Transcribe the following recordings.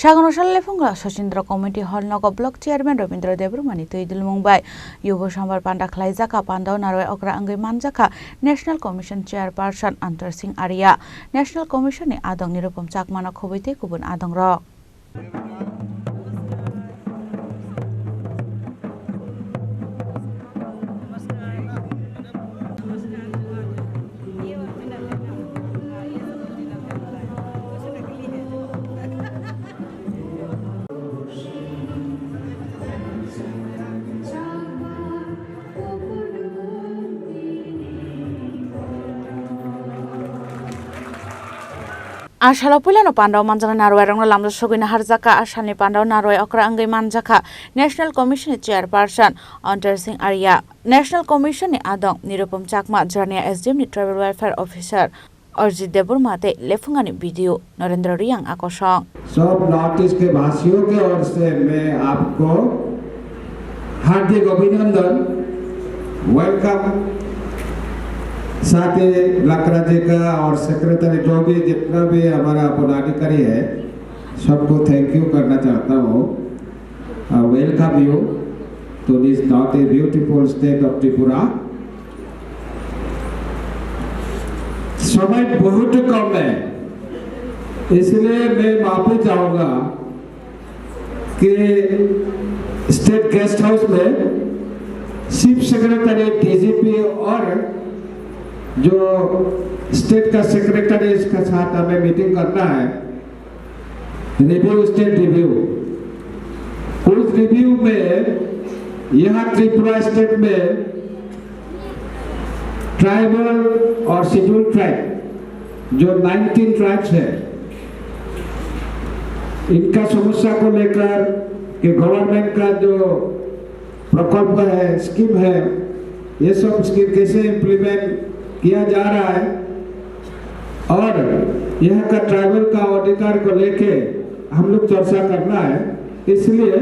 সাগনশাল Lefunga Sachindra committee হল নগ block chairman Rabindra দেবরমানি Toidul Mumbai युवा समबार पांडा खलाइजाखा पांडाव नारय अग्रा अंगै मानजाखा national commission chairperson Antar Singh Arya national commission नि आदं निरुपम चाकमाना खबैते गुबुन आदं रक आसालाव पुलानो पांडाव मानजाखा नारय रंग लामजा सगैना हारजाखा आसामनि पांडाव नारय अग्रा अंगै मानजाखा national commission chairperson Antar Singh Arya national commission आदं निरुपम चाकमा जर्निया एसडीएम नि ट्राइबल वेलफेयर ऑफिसर अरजित देबरमाते लेफुंगानी वीडियो नरेंद्र रियांग आकर्षण सब नॉर्थ ईस्ट के भाषियों के ओर से मैं आपको हार्दिक अभिनंदन वेलकम साथ ही लकड़ा जी का और सेक्रेटरी जो भी जितना भी हमारा पदाधिकारी है सबको थैंक यू करना चाहता हूँ welcome you to this not a beautiful state of Tripura. समय बहुत कम है इसलिए मैं माफी चाहूँगा कि स्टेट गेस्ट हाउस में चीफ सेक्रेटरी डीजीपी और जो स्टेट का सेक्रेटरी इसका साथ हमें मीटिंग करना है रिव्यू स्टेट रिव्यू उस रिव्यू में यहाँ त्रिपुरा स्टेट में ट्राइबल और शेड्यूल ट्राइब जो 19 ट्राइब्स है इनका समस्या को लेकर कि गवर्नमेंट का जो प्रकल्प है स्कीम है ये सब स्कीम कैसे इम्प्लीमेंट किया जा रहा है और यहाँ का ट्राइबल का अधिकार को लेके हम लोग चर्चा करना है। इसलिए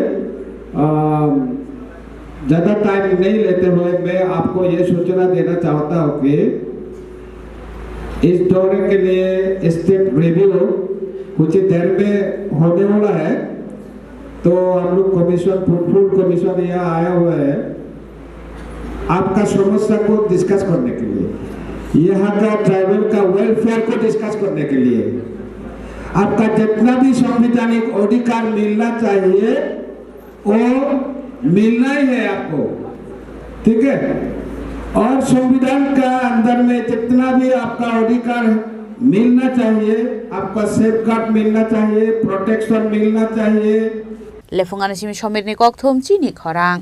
ज़्यादा टाइम नहीं लेते हुए मैं आपको ये सूचना देना चाहता हूँ कि इस दौरे के लिए स्टेट रिव्यू कुछ देर में होने वाला है तो हम लोग कमीशन फुल कमीशन यहाँ आया हुआ है आपका समस्या को डिस्कस करने के लिए यहाँ का ट्राइबल का वेलफेयर को डिस्कस करने के लिए आपका जितना भी संवैधानिक अधिकार मिलना चाहिए वो मिलना ही है आपको, ठीक है। और संविधान का अंदर में जितना भी आपका अधिकार मिलना चाहिए आपका सेफगार्ड मिलना चाहिए प्रोटेक्शन मिलना चाहिए लेफुंगानी सिमी समीर नि कक थोमची नि खरांग।